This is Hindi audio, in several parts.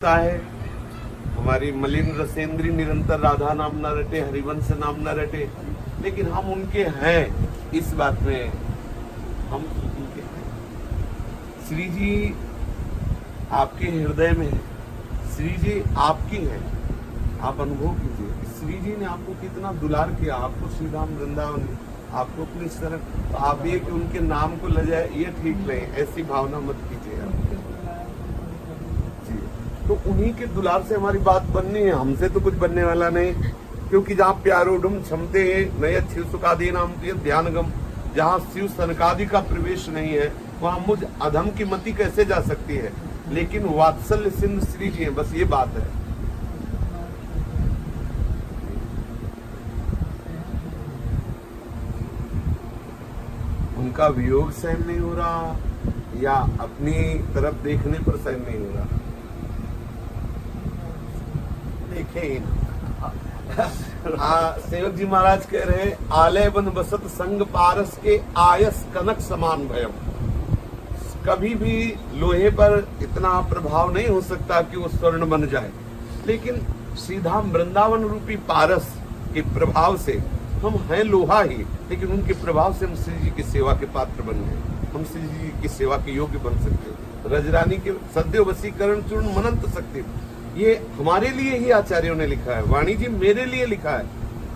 है हमारी मलिन रसेंद्री निरंतर राधा नाम न रटे, हरिवंश नाम न रटे, लेकिन हम उनके हैं। इस बात में हम उनके हैं। श्री जी आपके हृदय में है, श्री जी आपकी है, आप अनुभव कीजिए। श्री जी ने आपको कितना दुलार किया, आपको श्रीधाम वृंदावन ने आपको अपनी शरण, तो आप ये कि उनके नाम को ले जाए ये ठीक नहीं, ऐसी भावना मत कीजिए आप। तो उन्हीं के दुलार से हमारी बात बननी है, हमसे तो कुछ बनने वाला नहीं। क्योंकि जहाँ प्यारोडम क्षमते नय शिव सुखादि नाम ध्यानगम, जहाँ शिव सनकादि का प्रवेश नहीं है वहाँ मुझ अधम की मति कैसे जा सकती है। लेकिन वात्सल्य सिंधु श्री जी है, बस ये बात है। उनका वियोग सहन नहीं हो रहा या अपनी तरफ देखने पर सहन नहीं हो रहा। सेवक जी महाराज कह रहे आलय बन बसत संग पारस के आयस कनक समान भयम। कभी भी लोहे पर इतना प्रभाव नहीं हो सकता कि वो स्वर्ण बन जाए, लेकिन श्रीधाम वृंदावन रूपी पारस के प्रभाव से हम हैं लोहा ही, लेकिन उनके प्रभाव से हम श्री जी की सेवा के पात्र बन गए, हम श्री जी की सेवा के योग्य बन सकते। रजरानी के सद्यो वसीकरण चूर्ण मनंत सकते, ये हमारे लिए ही आचार्यों ने लिखा है। वाणी जी मेरे लिए लिखा है,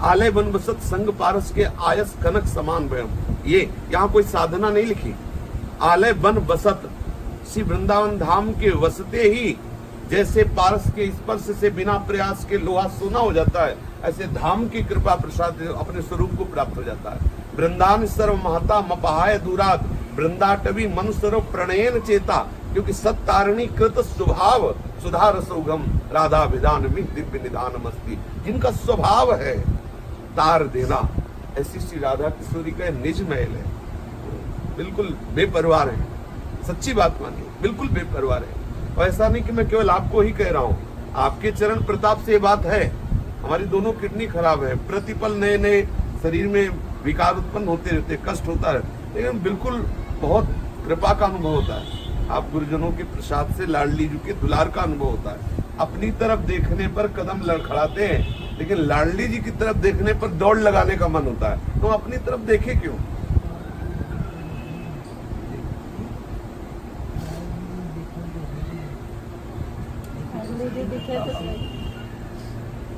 आलय बन बसत संग पारस के आयस कनक समान भयम। ये यहाँ कोई साधना नहीं लिखी। आलय बन बसत, श्री वृंदावन धाम के वसते ही जैसे पारस के स्पर्श से बिना प्रयास के लोहा सोना हो जाता है, ऐसे धाम की कृपा प्रसाद अपने स्वरूप को प्राप्त हो जाता है। वृंदावन सर्व महता मपहाय दूरात, वृंदाटवी मन सर्व प्रणयन चेता, क्योंकि सत्तारणी कृत स्वभाव सुधार सौगम राधा विधान में दिव्य निधान मस्ती। जिनका स्वभाव है तार देना, ऐसी श्री राधा किशोरी का निज महल है। बिल्कुल बेपरवाह है, सच्ची बात मानिए, बिल्कुल बेपरवाह है। और ऐसा नहीं कि मैं केवल आपको ही कह रहा हूँ, आपके चरण प्रताप से ये बात है। हमारी दोनों किडनी खराब है, प्रतिपल नए नए शरीर में विकार उत्पन्न होते रहते, कष्ट होता है, लेकिन बिल्कुल बहुत कृपा का अनुभव होता है। आप गुरुजनों के प्रसाद से लाडली जी के दुलार का अनुभव होता है। अपनी तरफ देखने पर कदम लड़खड़ाते हैं, लेकिन लाडली जी की तरफ देखने पर दौड़ लगाने का मन होता है। तो अपनी तरफ देखे क्यों?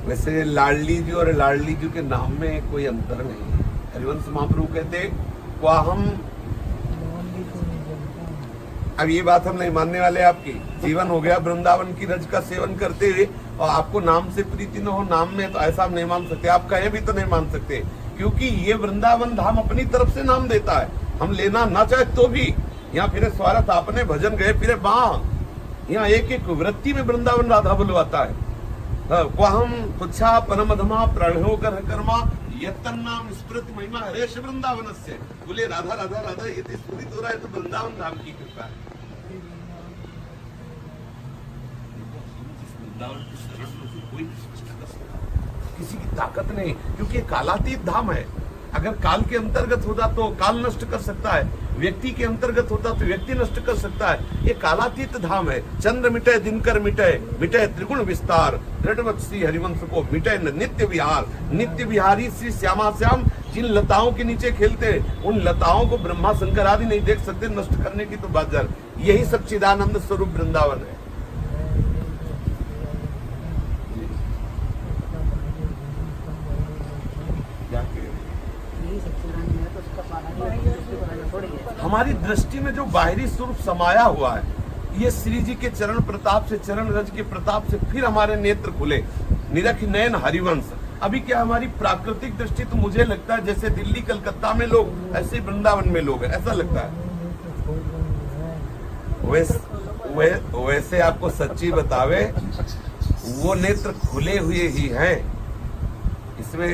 वैसे लाडली जी और लाडली जी के नाम में कोई अंतर नहीं है। हरिवंश महाप्रभु कहते हम, अब ये बात हम नहीं मानने वाले। आपकी जीवन हो गया वृंदावन की रज का सेवन करते हुए और आपको नाम से प्रीति न हो, नाम में तो ऐसा हम नहीं मान सकते। आप कहे भी तो नहीं मान सकते, क्योंकि ये वृंदावन धाम अपनी तरफ से नाम देता है। हम लेना ना चाहे तो भी, यहाँ फिर स्वार्थ आपने भजन गए फिर यहाँ एक एक वृत्ति में वृंदावन राधा बुलवाता है। हम पुच्छा परमधमा प्रणहो कर कर्मा यत्तन्नाम स्मृति महिमा हरेश वृंदावन से। बोले राधा राधा राधा ये स्मृत हो रहा है तो वृंदावन धाम की कृपा है। वृंदावन की शरण में कोई किसी की ताकत नहीं, क्योंकि कालातीत धाम है। अगर काल के अंतर्गत होता तो काल नष्ट कर सकता है, व्यक्ति के अंतर्गत होता तो व्यक्ति नष्ट कर सकता है। ये कालातीत धाम है। चंद्र मिटे दिनकर मिटे, मिटे त्रिगुण विस्तार, दृढ़वत श्री हरिवंश को मिटे नित्य विहार। नित्य विहारी श्री श्यामा श्याम जिन लताओं के नीचे खेलते, उन लताओं को ब्रह्मा शंकर आदि नहीं देख सकते, नष्ट करने की तो बात जर। यही सच्चिदानंद स्वरूप वृंदावन है। हमारी दृष्टि में जो बाहरी स्वरूप समाया हुआ है, ये श्री जी के चरण प्रताप से, चरण रज के प्रताप से फिर हमारे नेत्र खुले। निरख नयन हरिवंश। अभी क्या हमारी प्राकृतिक दृष्टि तो मुझे लगता है जैसे दिल्ली कलकत्ता में लोग, ऐसे वृंदावन में लोग हैं, ऐसा लगता है। वैसे आपको सच्ची बतावे, वो नेत्र खुले हुए ही हैं, इसमें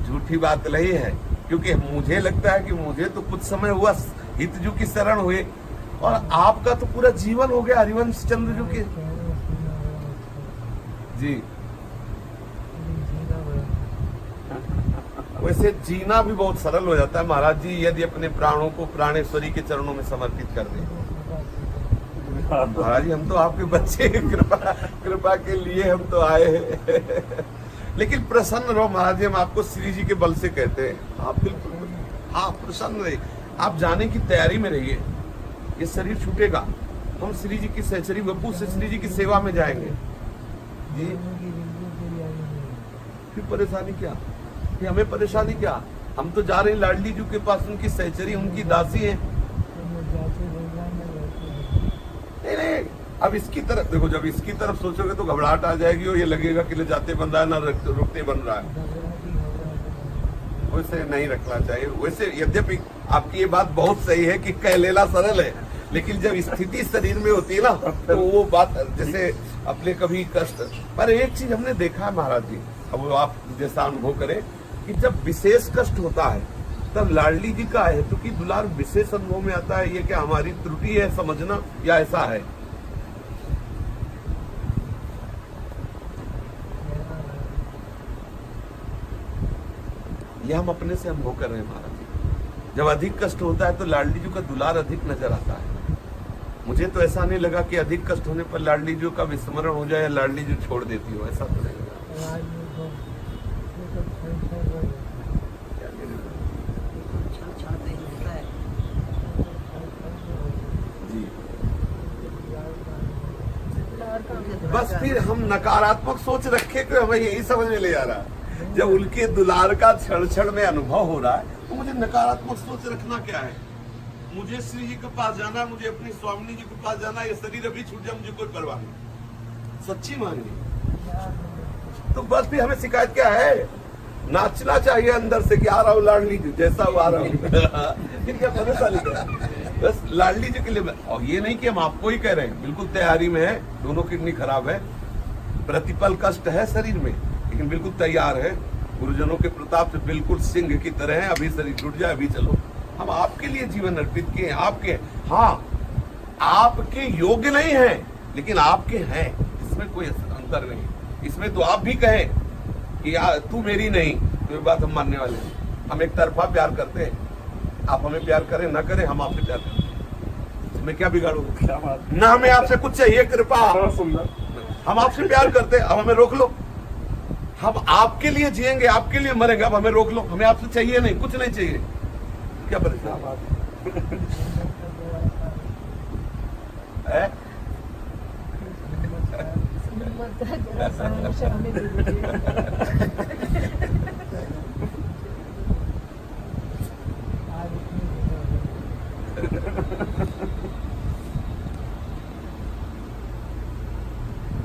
झूठी बात नहीं है। क्योंकि मुझे लगता है कि मुझे तो कुछ समय हुआ हितजू की शरण हुए, और आपका तो पूरा जीवन हो गया हरिवंश चंद्र जू के जी। वैसे जीना भी बहुत सरल हो जाता है महाराज जी, यदि अपने प्राणों को प्राणेश्वरी के चरणों में समर्पित कर दें। महाराज जी हम तो आपके बच्चे, कृपा कृपा के लिए हम तो आए हैं। लेकिन प्रसन्न रहो महाराज जी, हम आपको श्री जी के बल से कहते हैं, आप बिल्कुल आप प्रसन्न रहिए, आप जाने की तैयारी में रहिए। ये शरीर छूटेगा, हम श्री जी की सहचरी वपू से श्री जी की सेवा में जाएंगे जी। फिर परेशानी क्या, फिर हमें परेशानी क्या, हम तो जा रहे हैं लाडली जी के पास, उनकी सहचरी, उनकी दासी है। नहीं नहीं, अब इसकी तरफ देखो, जब इसकी तरफ सोचोगे तो घबराहट आ जाएगी और ये लगेगा कि ले जाते बन रहा है ना रुकते बन रहा है। वैसे नहीं रखना चाहिए। वैसे यद्यपि आपकी ये बात बहुत सही है कि कह लेना सरल है, लेकिन जब स्थिति शरीर में होती है ना तो वो बात, जैसे अपने कभी कष्ट, पर एक चीज हमने देखा है महाराज जी, अब आप जैसा अनुभव करें कि जब विशेष कष्ट होता है तब लाडली जी का है तो कि दुलार विशेष अनुभव में आता है। ये क्या हमारी त्रुटि है समझना या ऐसा है? ये हम अपने से अनुभव कर रहे हैं महाराज जी। जब अधिक कष्ट होता है तो लाडली जी का दुलार अधिक नजर आता है। मुझे तो ऐसा नहीं लगा कि अधिक कष्ट होने पर लाडली जी का विस्मरण हो जाए या लाडली जी छोड़ देती हो, ऐसा तो नहीं लगा जी। बस फिर हम नकारात्मक सोच रखे कि हमें यही समझ में ले आ रहा है, जब उनके दुलार का क्षण क्षण में अनुभव हो रहा है तो मुझे नकारात्मक सोच रखना क्या है? मुझे श्री जी के पास जाना, मुझे अपनी स्वामिनी जी के पास जाना, ये शरीर अभी छूट जाए मुझे कोई परवाह नहीं, सच्ची मानिए। तो बस भी हमें शिकायत क्या है? नाचना चाहिए अंदर से कि आ रहा हूँ लाडली जी, जैसा वो आ रहा हूँ। क्या परेशानी क्या? बस लाडली जी के लिए। और ये नहीं कि हम आपको ही कह रहे हैं, बिल्कुल तैयारी में है, दोनों किडनी खराब है, प्रतिपल कष्ट है शरीर में, लेकिन बिल्कुल तैयार है। गुरुजनों के प्रताप से बिल्कुल सिंह की तरह है। अभी शरीर टूट जाए, अभी चलो। हम आपके लिए जीवन अर्पित किए, आपके, हाँ आपके योग्य नहीं है लेकिन आपके हैं, इसमें कोई अंतर नहीं। इसमें तो आप भी कहें कि तू मेरी नहीं, तो ये बात हम मानने वाले हैं। हम एक तरफा प्यार करते हैं, आप हमें प्यार करें ना करें, हम आपसे प्यार करते हैं, इसमें क्या बिगाड़ोगे? ना हमें आपसे कुछ चाहिए, कृपा, हम आपसे प्यार करते हैं, अब हमें रोक लो। हम आपके लिए जिएंगे, आपके लिए मरेंगे, अब हमें रोक लो। हमें आपसे चाहिए नहीं, कुछ नहीं चाहिए, क्या परेशान है?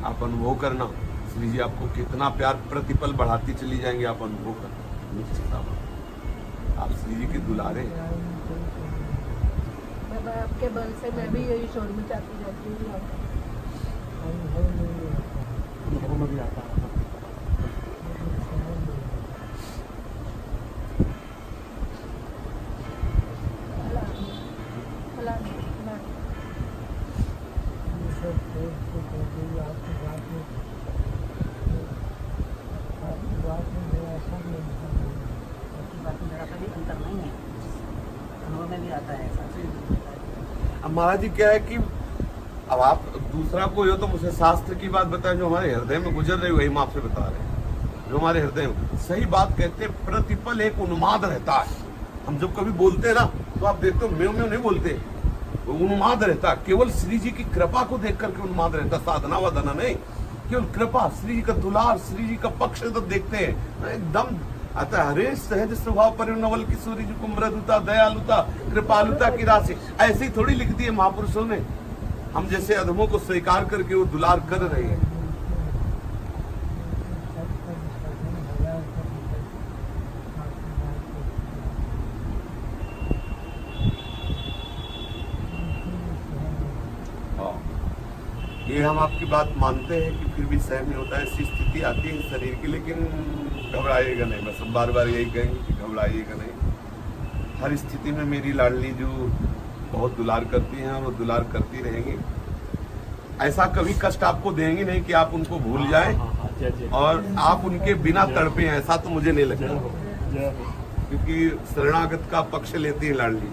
आप अनुभव करना, श्री जी आपको कितना प्यार प्रतिपल बढ़ाती चली जाएंगे, आप अनुभव करना निश्चित। आप श्री जी के दुलारे हैं। बाबा आपके बल से मैं भी यही शोर में चाहती रहती हूँ। अब महाराज जी क्या है कि अब आप दूसरा कोई हो तो मुझे शास्त्र की बात बताएं, जो हमारे हृदय में गुजर रही वही हम आपसे बता रहे हैं। जो हमारे हृदय में सही बात कहते हैं, प्रतिपल एक उन्माद रहता है। हम जब कभी बोलते हैं ना तो आप देखते हो म्यों म्यों नहीं बोलते, वो उन्माद रहता है। केवल श्री जी की कृपा को देख करके उन्माद रहता, साधना वाधना नहीं, केवल कृपा, श्री जी का दुलार, श्री जी का पक्ष जब देखते हैं एकदम अतः हरे सहज स्वभाव परिणवल किशोरी जी को मृदुता, दयालुता, कृपालुता की राशि ऐसी थोड़ी लिख दी है महापुरुषों ने। हम जैसे अधमों को स्वीकार करके वो दुलार कर रहे हैं। ये हम आपकी बात मानते हैं कि फिर भी सहन नहीं होता है, ऐसी स्थिति आती है शरीर की, लेकिन घबराइएगा नहीं। बस हम बार बार यही कहेंगे कि घबराइएगा नहीं। हर स्थिति में मेरी लाडली जो बहुत दुलार करती हैं और वो दुलार करती रहेंगी। ऐसा कभी कष्ट आपको देंगी नहीं कि आप उनको भूल जाएं और आप उनके बिना तड़पे हैं, ऐसा तो मुझे नहीं लगता, क्योंकि शरणागत का पक्ष लेती है लाडली।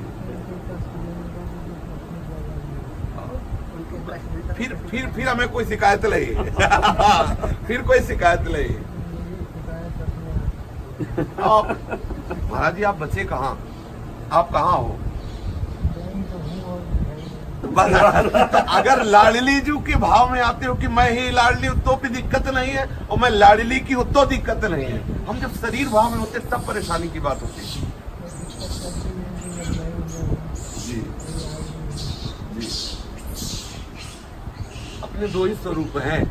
फिर हमें कोई शिकायत नहीं फिर कोई शिकायत नहीं। आप महाराज जी, आप बचे कहाँ, आप कहाँ हो? तो अगर लाडली जी के भाव में आते हो कि मैं ही लाडली हूं तो भी दिक्कत नहीं है, और मैं लाडली की हूं तो दिक्कत नहीं है। हम जब शरीर भाव में होते तब परेशानी की बात होती है। जी जी, अपने दो ही स्वरूप हैं।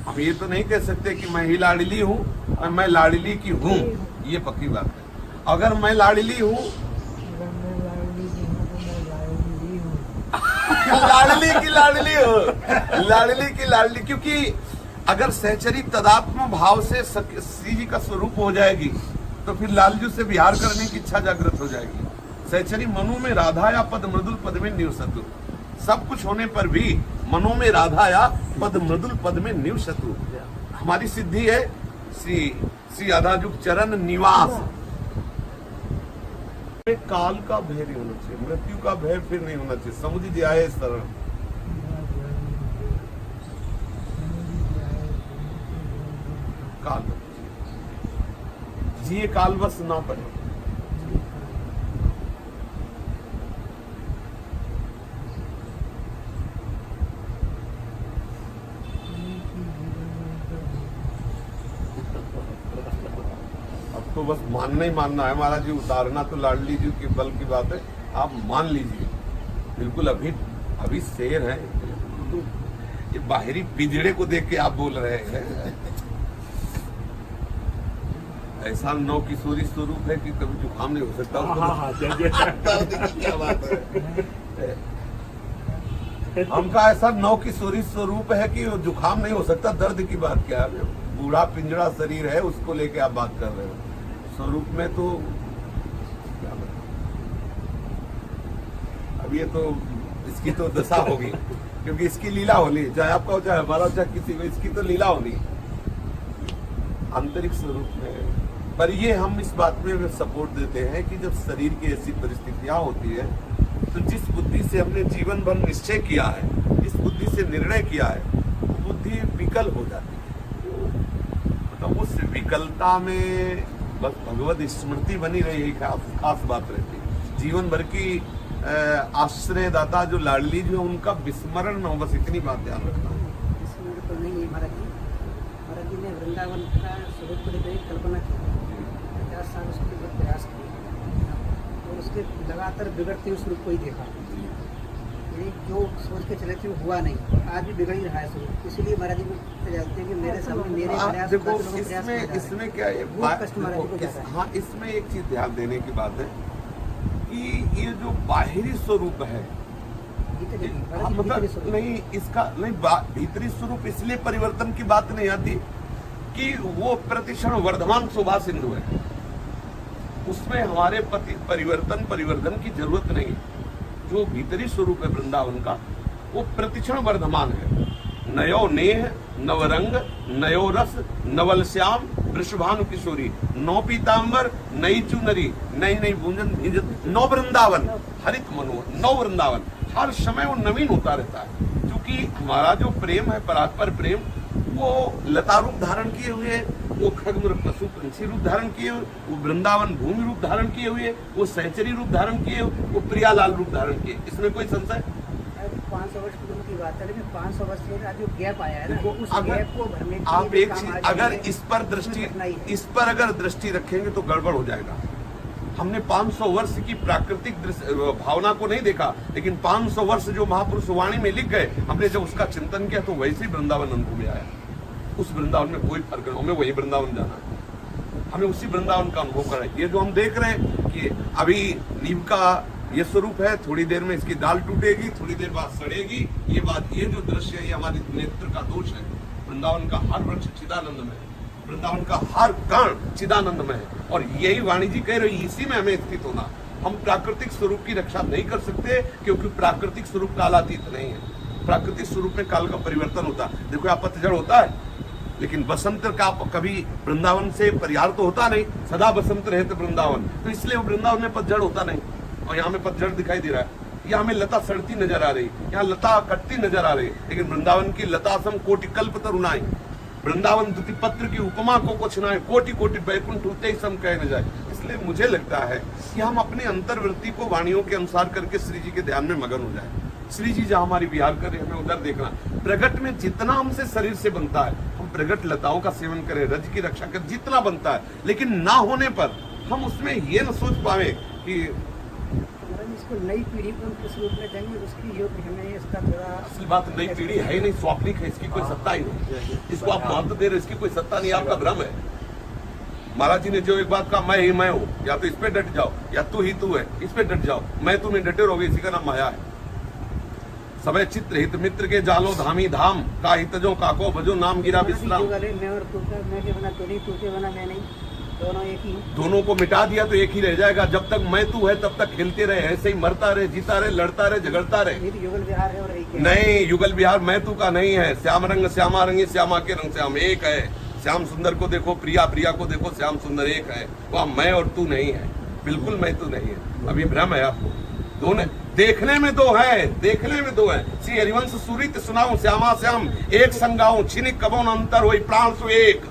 हम ये तो नहीं कह सकते कि मैं ही लाडली हूँ और मैं लाडली की हूँ, ये पक्की बात है। अगर मैं लाडली हूँ लाडली की लाडली हो, लाडली की लाडली, क्योंकि अगर सहचरी तदात्म भाव से श्री जी का स्वरूप हो जाएगी तो फिर लालजू से विहार करने की इच्छा जागृत हो जाएगी। सहचरी मनु में राधा या पद मृदुल पद में निवसतु, सब कुछ होने पर भी मनो में राधा या पद मृदुल पद में निवसतु। हमारी सिद्धि है श्री राधाजुग चरण निवास। काल का भय नहीं होना चाहिए, मृत्यु का भय फिर नहीं होना चाहिए। समुझ जाए शरण, काल जिए काल बस ना पड़े। अब तो बस मानना ही मानना है महाराज जी, उतारना तो लाडली जी के बल की बात है, आप मान लीजिए। बिल्कुल अभी शेर है, ये बाहरी पिजड़े को देख के आप बोल रहे हैं। ऐसा नौ किशोरी स्वरूप है कि कभी जुकाम नहीं हो सकता। क्या बात है, हमका ऐसा नौ किशोरी स्वरूप है कि जुकाम नहीं हो सकता। दर्द की बात क्या है, बूढ़ा पिंजड़ा शरीर है, उसको लेके आप बात कर रहे हो। स्वरूप में तो क्या बताऊं, अब ये तो इसकी तो दशा होगी, क्योंकि इसकी लीला होनी, चाहे आपका हो चाहे हमारा चाहे किसी को, इसकी तो लीला होनी आंतरिक स्वरूप में। पर ये हम इस बात में सपोर्ट देते हैं कि जब शरीर की ऐसी परिस्थितियां होती है तो जिस बुद्धि से हमने जीवन भर निश्चय किया है, जिस बुद्धि से निर्णय किया है, बुद्धि विकल हो जाती है। तो उस विकलता में बस भगवत स्मृति बनी रही, खास बात रहती है। जीवन भर की आश्रयदाता जो लाडली जो है उनका विस्मरण न हो, बस इतनी बात ध्यान रखना। विस्मरण तो नहीं है महाराज जी ने वृंदावन का स्वरूप की कल्पना की, 50 साल उसके लिए प्रयास किया और उसके लगातार बिगड़ते हुए स्वरूप को ही देखा। जो सोच के चले थे वो हुआ नहीं, आज भी बिगड़ ही रहा है स्वरूप। इसलिए महाराज जी को जानते हैं कि मेरे सामने मेरे प्रयास, देखो इसमें क्या है, हाँ इसमें एक चीज ध्यान देने की बात है कि ये जो बाहरी स्वरूप है, मतलब नहीं इसका नहीं भीतरी स्वरूप इसलिए परिवर्तन की बात नहीं आती कि वो प्रतिक्षण वर्धमान शोभा सिंधु है, उसमें हमारे परिवर्तन की जरूरत नहीं। जो भीतरी स्वरूप है वृंदावन का वो प्रतिक्षण वर्धमान है। नयो नेह नवरंग नयो रस नवल श्याम वृषभानु किशोरी, नौ पीताम्बर नई चुनरी नई नई भूंजन भीजत, नौ वृंदावन हरित मनोहर, नौ वृंदावन हर समय वो नवीन होता रहता है। क्योंकि हमारा जो प्रेम है परात्पर प्रेम, वो लता रूप धारण किए हुए, वो खगमृग पशु पंछी रूप धारण किए हुए, वो वृंदावन भूमि रूप धारण किए हुए, वो सहचरी रूप धारण किए, वो प्रियालाल रूप धारण किए, इसमें कोई संशय? 500 वर्ष की बात है, लेकिन 500 वर्ष का जो गैप आया है ना, उस गैप को भरने के आप एक चीज अगर इस पर अगर दृष्टि रखेंगे तो गड़बड़ हो जाएगा। हमने 500 वर्ष की प्राकृतिक भावना को नहीं देखा, लेकिन 500 वर्ष जो महापुरुष वाणी में लिख गए, हमने जब उसका चिंतन किया तो वैसे ही वृंदावन अनुभव में आया। उस वृंदावन में कोई फर्क नहीं, हमें वही वृंदावन जाना है, हमें उसी वृंदावन का अनुभव करना है। ये जो हम देख रहे हैं कि अभी नीम का ये स्वरूप है, थोड़ी देर में इसकी दाल टूटेगी, थोड़ी देर बाद सड़ेगी, ये जो दृश्य है ये हमारे नेत्र का दोष है। वृंदावन का हर वृक्ष चिदानंद में है, वृंदावन का हर कण चिदानंद में है, और यही वाणी जी कह रही, इसी में हमें स्थित होना। हम प्राकृतिक स्वरूप की रक्षा नहीं कर सकते, क्योंकि प्राकृतिक स्वरूप कालातीत नहीं है। प्राकृतिक स्वरूप में काल का परिवर्तन होता है। देखो यहाँ पतझड़ होता है, लेकिन बसंत का कभी वृंदावन से परिहार तो होता नहीं, सदा बसंत रहे तो वृंदावन, तो इसलिए वृंदावन में पतझड़ होता नहीं, और यहाँ में पतझड़ दिखाई दे रहा है। या हमें लता सड़ती नजर आ रही, यहाँ लता कटती नजर आ रही, लेकिन वृंदावन की लता सम कोटि कल्प तरुणाई, वृंदावन दुति पत्र की उपमा को कुछ ना है, कोटि कोटि बैकुंठ उते ही सम कह न जाए। इसलिए मुझे लगता है कि हम अपने अंतर्वृत्ति को वाणियों के अनुसार करके श्री जी के ध्यान में मगन हो जाए। श्री जी जहाँ हमारी विहार करे, हमें उधर देखना। प्रगट में जितना हमसे शरीर से बनता है, हम प्रगट लताओं का सेवन करें, रज की रक्षा करें, जितना बनता है, लेकिन ना होने पर हम उसमें ये न सोच पावे कि इसको नई पीढ़ी को हम किस रूप में देंगे, उसकी योग्य हमें इसका थोड़ा। असल बात नई पीढ़ी है ही नहीं, स्वाप्निक है, इसकी कोई सत्ता ही नहीं। इसको आप महत्व दे रहे, इसकी कोई सत्ता नहीं, आपका भ्रम है। महाराज जी ने जो एक बात कहा, मैं ही मैं हूँ, या तो इस पे डट जाओ, या तू ही तू है, इस पे डट जाओ। मैं तुम्हें डटे रहोगे, इसी का नाम माया है। समय चित्र हित मित्र के जालो धामी धाम का हितजो काको भजो नाम गिरा विश्राम। मैं और तू का, मैं के बना तू नहीं, तू के बना मैं नहीं, दोनों एक ही। दोनों को मिटा दिया तो एक ही रह जाएगा। जब तक मैं तू है तब तक खेलते रहे, ऐसे ही मरता रहे, जीता रहे, लड़ता रहे, झगड़ता रहे। युगल विहार है और एक है। नहीं, युगल विहार मैं तू का नहीं है। श्याम रंग श्यामा रंगी, श्यामा के रंग श्याम एक है। श्याम सुंदर को देखो, प्रिया प्रिया को देखो, श्याम सुंदर एक है। वह मैं और तू नहीं है, बिल्कुल मैं तू नहीं है। अभी भ्रम है आपको। दोनों देखने में दो है, देखने में दो है। श्री हरिवंश सुरित सुनाऊं, श्यामा श्याम एक संगाऊं, छिनिक कबोन अंतर होई, प्राण सु एक,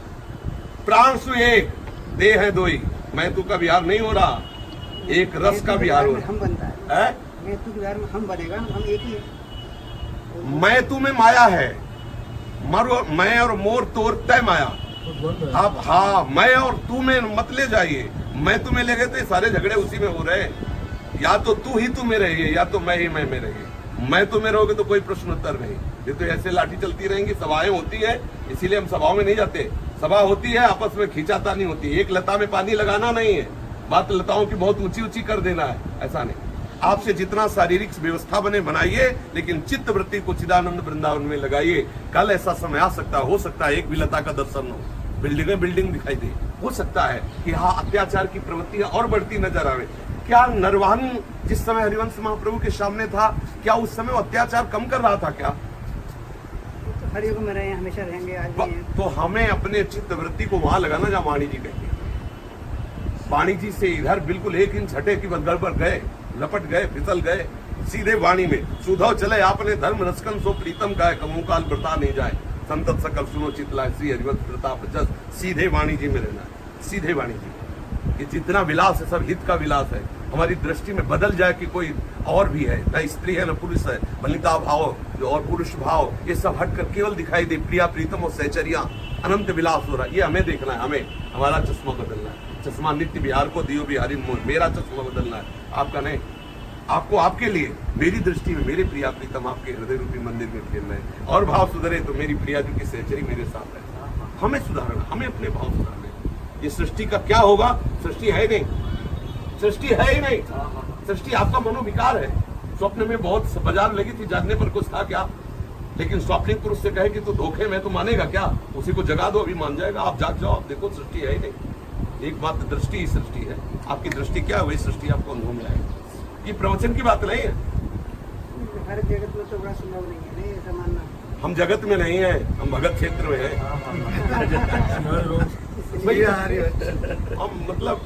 प्राण सु एक, देह है दोई। मैं तू का विहार नहीं हो रहा, एक रस का विहार हो रहा। हम बनता है, मैं तू के विहार में हम बनेगा, हम एक ही है। मैं तू में माया है, मैं और मोर तोर तय माया। अब हाँ, मैं और तू में मत ले जाइए। मैं तुम्हें ले गए तो सारे झगड़े उसी में हो रहे। या तो तू ही तू में रहिए, या तो मैं ही मैं में रहिए। मैं तुम्हें रहोगे तो कोई प्रश्न उत्तर नहीं। ये तो ऐसे लाठी चलती रहेंगी, सभाएं होती है, इसीलिए हम सभाओं में नहीं जाते। सभा होती है, आपस में खींचातानी होती है। एक लता में पानी लगाना नहीं है, बात लताओं की बहुत ऊंची ऊंची कर देना है, ऐसा नहीं। आपसे जितना शारीरिक व्यवस्था बने बनाइए, लेकिन चित्त वृत्ति को चिदानंद वृंदावन में लगाइए। कल ऐसा समय आ सकता, हो सकता है एक भी लता का दर्शन हो, बिल्डिंग दिखाई दे। हो सकता है कि हाँ, अत्याचार की प्रवृत्तियां और बढ़ती नजर आवे। क्या नरवाहन जिस समय हरिवंश महाप्रभु के सामने था, क्या उस समय अत्याचार कम कर रहा था क्या? तो हर युग में रहे, हमेशा रहेंगे, आज भी हैं। तो हमें अपने चित्त वृत्ति को वहां लगाना जहाँ वाणी जी कहेंगे। वाणी जी से इधर बिल्कुल 1 इंच हटे कि बस गड़बड़ गए, लपट गए, फिसल गए। सीधे वाणी में सुधव चले आपने धर्म रसकन सो प्रीतम का कमू काल बता नहीं जाए, संतत सकल सुनो चितला श्री हरिवंश प्रताप जस। सीधे वाणी जी में रहना है, सीधे वाणी जी। ये जितना विलास है सब हित का विलास है। हमारी दृष्टि में बदल जाए कि कोई और भी है, न स्त्री है न पुरुष है, वनिता भाव और पुरुष भाव, ये सब हटकर केवल दिखाई दे प्रिया प्रीतम और सहचर्या, अनंत विलास हो रहा है। ये हमें देखना है, हमें हमारा चश्मा बदलना है। चश्मा नित्य बिहार को दियो बिहारी मोह, मेरा चश्मा बदलना है, आपका नहीं। आपको आपके लिए मेरी दृष्टि में मेरे प्रिया प्रीतम आपके हृदय रूपी मंदिर में खेलना है। और भाव सुधरे तो मेरी प्रिया जी की सहचरी मेरे साथ है। हमें सुधारना, हमें अपने भाव सुधारने। ये सृष्टि का क्या होगा? सृष्टि है नहीं, सृष्टि है ही नहीं। सृष्टि आपका मनोविकार है। स्वप्न में बहुत बाजार लगी थी, जागने पर कुछ था क्या? लेकिन स्वप्निक पुरुष से कहे कि तू धोखे में, तो मानेगा क्या? उसी को जगा दो, अभी मान जाएगा। आप जाग जाओ, आप देखो सृष्टि है ही नहीं। एकमात्र दृष्टि ही सृष्टि है। आपकी दृष्टि क्या है, वही सृष्टि आपको अनुभव में आएगी। ये प्रवचन की बात नहीं है। हर जगत में तो बड़ा संभव नहीं है, नहीं ऐसा मानना। हम जगत में नहीं है, हम भगत क्षेत्र में है। हम मतलब